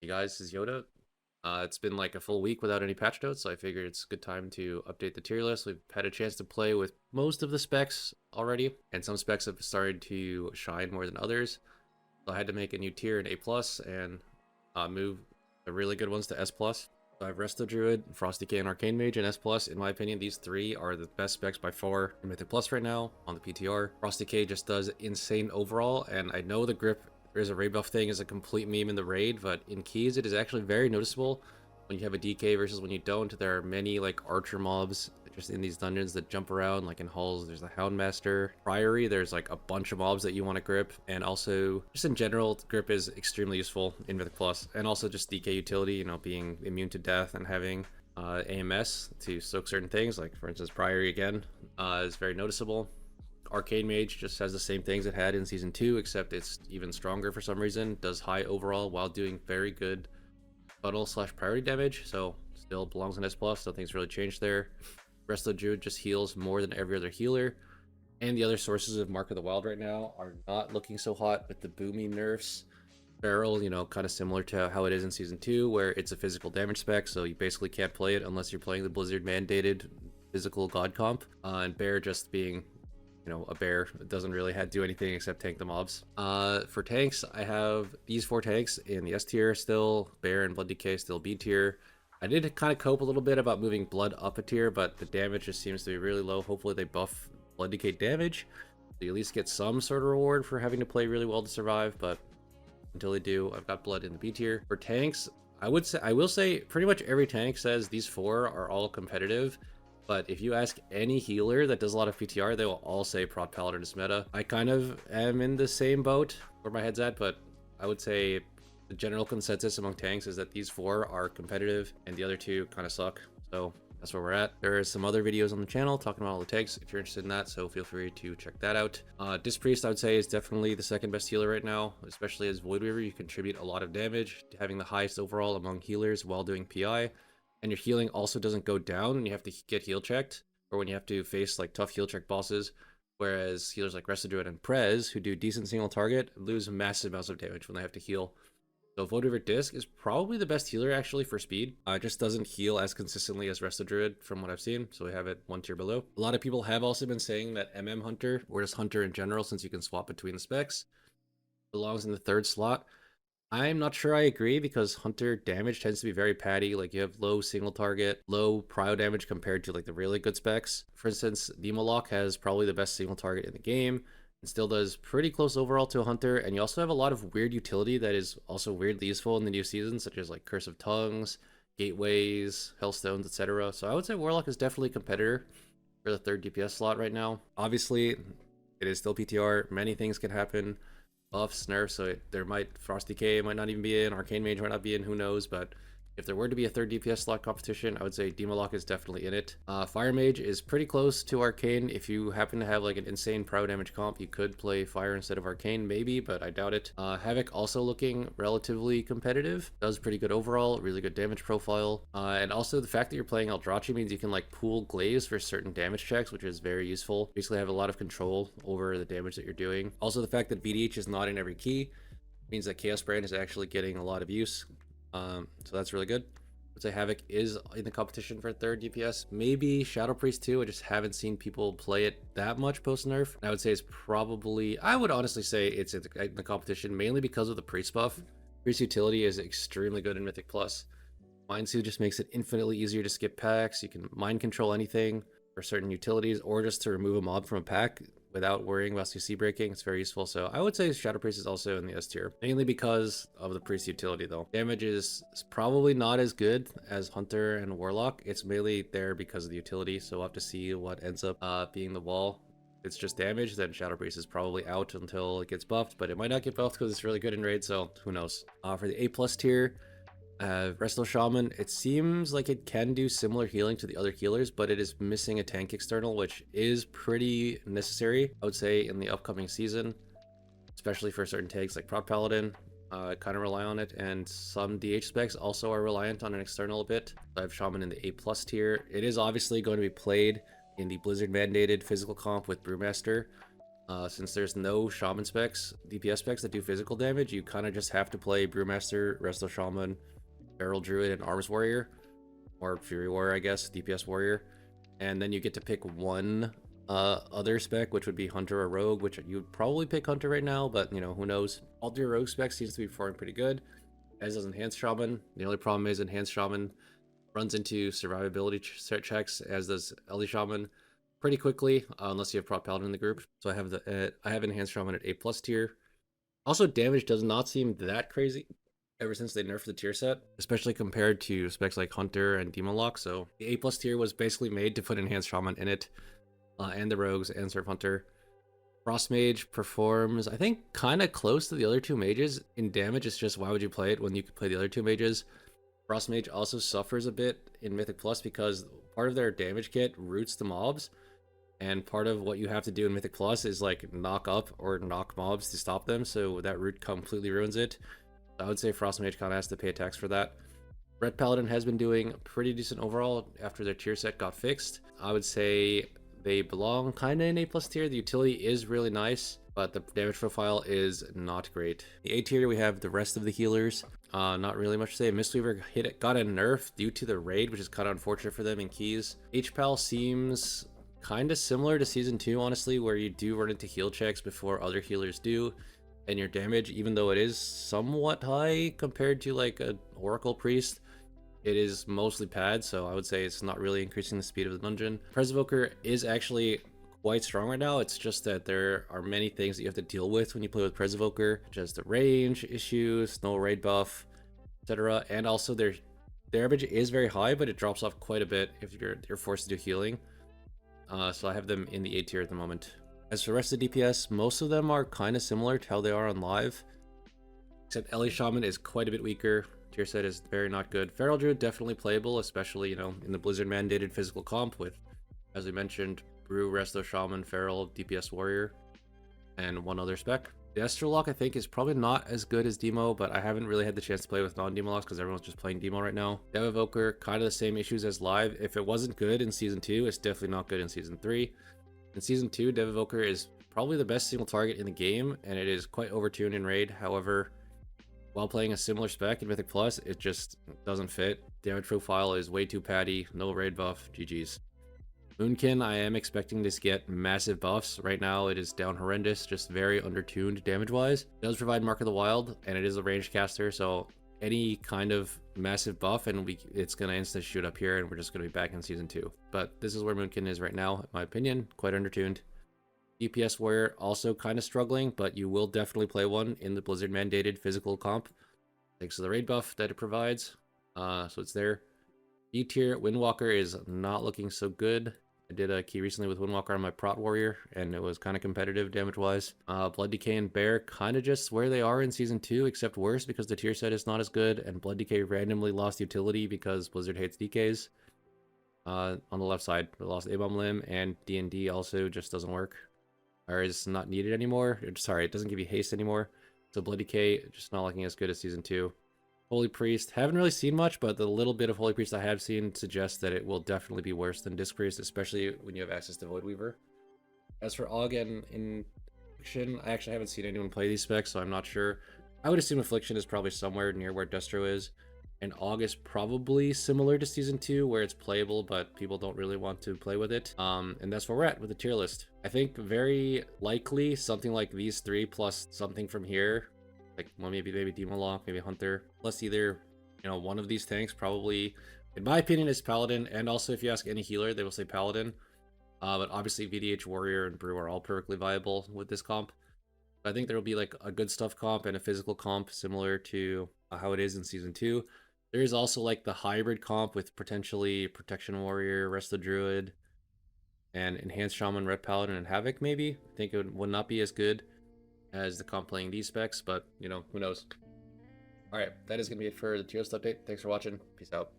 Hey guys, this is Yoda. It's been like a full week without any patch notes, so I figured it's a good time to update the tier list. We've had a chance to play with most of the specs already, and some specs have started to shine more than others. So I had to make a new tier in A+, and move the really good ones to S+. So I have Resto Druid, Frosty K, and Arcane Mage in S+. In my opinion, these three are the best specs by far in Mythic Plus right now on the PTR. Frosty K just does insane overall, and I know the grip there's a raid buff thing is a complete meme in the raid, but in keys it is actually very noticeable when you have a DK versus when you don't. There are many like archer mobs just in these dungeons that jump around, like in halls there's the Houndmaster. Priory, there's like a bunch of mobs that you want to grip, and also just in general grip is extremely useful in Mythic Plus, and also just DK utility, you know, being immune to death and having AMS to soak certain things, like for instance Priory again, is very noticeable. Arcane Mage just has the same things it had in Season 2, except it's even stronger for some reason. Does high overall while doing very good funnel/priority damage, so still belongs in S+, nothing's really changed there. Resto Druid just heals more than every other healer, and the other sources of Mark of the Wild right now are not looking so hot with the booming nerfs. Barrel, you know, kind of similar to how it is in Season 2, where it's a physical damage spec, so you basically can't play it unless you're playing the Blizzard mandated physical god comp, and Bear just being a bear. It doesn't really do anything except tank the mobs. For tanks, I have these four tanks in the S tier still. Bear and Blood Decay still B tier. I did kind of cope a little bit about moving Blood up a tier, but the damage just seems to be really low. Hopefully they buff Blood Decay damage, so you at least get some sort of reward for having to play really well to survive, but until they do, I've got Blood in the B tier. For tanks, I will say pretty much every tank says these four are all competitive. But if you ask any healer that does a lot of PTR, they will all say Prot Paladin is meta. I kind of am in the same boat where my head's at, but I would say the general consensus among tanks is that these four are competitive and the other two kind of suck. So that's where we're at. There are some other videos on the channel talking about all the tanks if you're interested in that, so feel free to check that out. Disc Priest, I would say, is definitely the second best healer right now, especially as Void Weaver. You contribute a lot of damage, having the highest overall among healers while doing PI. And your healing also doesn't go down when you have to get heal checked, or when you have to face like tough heal check bosses, whereas healers like Resto Druid and Prez, who do decent single target, lose massive amounts of damage when they have to heal. So Void Weaver Disc is probably the best healer actually for speed. It just doesn't heal as consistently as Resto Druid from what I've seen, so we have it one tier below. A lot of people have also been saying that Hunter, or just Hunter in general, since you can swap between the specs, belongs in the third slot. I'm not sure I agree, because Hunter damage tends to be very patty. Like, you have low single target, low prio damage compared to like the really good specs. For instance, Demolock has probably the best single target in the game and still does pretty close overall to a Hunter. And you also have a lot of weird utility that is also weirdly useful in the new season, such as like Curse of Tongues, Gateways, Hellstones, etc. So I would say Warlock is definitely a competitor for the third DPS slot right now. Obviously, it is still PTR. Many things can happen. Buffs, nerfs, so there might Frosty K might not even be in, Arcane Mage might not be in, who knows, but if there were to be a third DPS slot competition, I would say Demolock is definitely in it. Fire Mage is pretty close to Arcane. If you happen to have like an insane prio damage comp, you could play Fire instead of Arcane, maybe, but I doubt it. Havoc also looking relatively competitive. Does pretty good overall, really good damage profile. And also the fact that you're playing Eldrachi means you can like pool Glaze for certain damage checks, which is very useful. Basically have a lot of control over the damage that you're doing. Also the fact that VDH is not in every key means that Chaos Brand is actually getting a lot of use. So that's really good. I'd say Havoc is in the competition for third DPS. Maybe Shadow Priest too. I just haven't seen people play it that much post nerf. I would say it's probably, I would honestly say it's in the competition mainly because of the Priest buff. Priest utility is extremely good in Mythic Plus. Mind Soothe just makes it infinitely easier to skip packs. You can mind control anything for certain utilities, or just to remove a mob from a pack without worrying about CC breaking. It's very useful. So I would say Shadow Priest is also in the S tier, mainly because of the Priest utility though. Damage is probably not as good as Hunter and Warlock. It's mainly there because of the utility, so we'll have to see what ends up being the wall. If it's just damage, then Shadow Priest is probably out until it gets buffed, but it might not get buffed because it's really good in raid, so who knows. For the A+ tier, Resto Shaman, it seems like it can do similar healing to the other healers, but it is missing a tank external, which is pretty necessary, I would say, in the upcoming season, especially for certain tanks like Prot Paladin. Kind of rely on it, and some DH specs also are reliant on an external a bit. I have Shaman in the A+ tier. It is obviously going to be played in the Blizzard mandated physical comp with Brewmaster. Since there's no shaman specs, DPS specs that do physical damage, you kind of just have to play Brewmaster, Resto Shaman, Feral Druid, and Arms Warrior, or Fury Warrior, I guess, DPS Warrior, and then you get to pick one other spec, which would be Hunter or Rogue, which you'd probably pick Hunter right now, but you know, who knows. All your Rogue spec seems to be performing pretty good, as does Enhanced Shaman. The only problem is Enhanced Shaman runs into survivability checks, as does Ellie Shaman, pretty quickly, unless you have Prop Paladin in the group. So I have Enhanced Shaman at A+ tier. Also, damage does not seem that crazy ever since they nerfed the tier set, especially compared to specs like Hunter and Demon Lock. So the A+ tier was basically made to put Enhanced Shaman in it, and the Rogues and Surf Hunter. Frost Mage performs, I think, kind of close to the other two mages in damage. It's just, why would you play it when you could play the other two mages? Frost Mage also suffers a bit in Mythic Plus because part of their damage kit roots the mobs, and part of what you have to do in Mythic Plus is like knock up or knock mobs to stop them, so that root completely ruins it. I would say Frost Mage kind of has to pay a tax for that. Red Paladin has been doing pretty decent overall after their tier set got fixed. I would say they belong kind of in A+ tier. The utility is really nice, but the damage profile is not great. The A tier, we have the rest of the healers. Not really much to say. Mistweaver got a nerf due to the raid, which is kind of unfortunate for them in keys. HPAL seems kind of similar to Season 2, honestly, where you do run into heal checks before other healers do, and your damage, even though it is somewhat high compared to like an Oracle Priest, it is mostly pad, so I would say it's not really increasing the speed of the dungeon. Presovoker is actually quite strong right now. It's just that there are many things that you have to deal with when you play with Presovoker, just the range issues, no raid buff, etc. And also their damage is very high, but it drops off quite a bit if you're forced to do healing. So I have them in the A tier at the moment. As for the rest of the DPS, most of them are kind of similar to how they are on live, except Ellie Shaman is quite a bit weaker. Tier set is very not good. Feral Druid definitely playable, especially, you know, in the Blizzard mandated physical comp with, as we mentioned, Brew, Resto Shaman, Feral, DPS Warrior, and one other spec. The Astrolock, I think, is probably not as good as Demo, but I haven't really had the chance to play with non-Demo locks because everyone's just playing Demo right now. Dev Evoker, kind of the same issues as live. If it wasn't good in Season 2, it's definitely not good in Season 3. In Season 2, Dev Evoker is probably the best single target in the game, and it is quite overtuned in Raid. However, while playing a similar spec in Mythic Plus, it just doesn't fit. Damage profile is way too patty, no raid buff, GG's. Moonkin, I am expecting this to get massive buffs. Right now, it is down horrendous, just very undertuned damage-wise. It does provide Mark of the Wild, and it is a ranged caster, so any kind of massive buff, and it's going to instant shoot up here, and we're just going to be back in Season 2. But this is where Moonkin is right now, in my opinion, quite undertuned. DPS Warrior also kind of struggling, but you will definitely play one in the Blizzard mandated physical comp, thanks to the raid buff that it provides. So it's there. B tier Windwalker is not looking so good. I did a key recently with Windwalker on my Prot Warrior, and it was kind of competitive damage-wise. Blood Decay and Bear kind of just where they are in Season 2, except worse because the tier set is not as good, and Blood Decay randomly lost utility because Blizzard hates DKs. On the left side, they lost A-Bomb Limb, and D&D also just doesn't work, or is not needed anymore. Sorry, it doesn't give you haste anymore. So Blood Decay, just not looking as good as Season 2. Holy Priest, haven't really seen much, but the little bit of Holy Priest I have seen suggests that it will definitely be worse than Disc Priest, especially when you have access to Void Weaver. As for Og and Infliction, I actually haven't seen anyone play these specs, so I'm not sure. I would assume Affliction is probably somewhere near where Destro is, and Og is probably similar to Season 2, where it's playable, but people don't really want to play with it. And that's where we're at with the tier list. I think very likely something like these three plus something from here, like, well, maybe Demon Lock, maybe Hunter, plus either, you know, one of these tanks, probably, in my opinion, is Paladin, and also if you ask any healer, they will say Paladin. But obviously VDH Warrior and Brew are all perfectly viable with this comp. I think there will be like a good stuff comp and a physical comp similar to how it is in Season 2. There is also like the hybrid comp with potentially Protection Warrior, Resto Druid, and Enhanced Shaman, Red Paladin, and Havoc maybe. I think it would not be as good as the comp playing these specs, but, you know, who knows. Alright, that is going to be it for the tier list update. Thanks for watching. Peace out.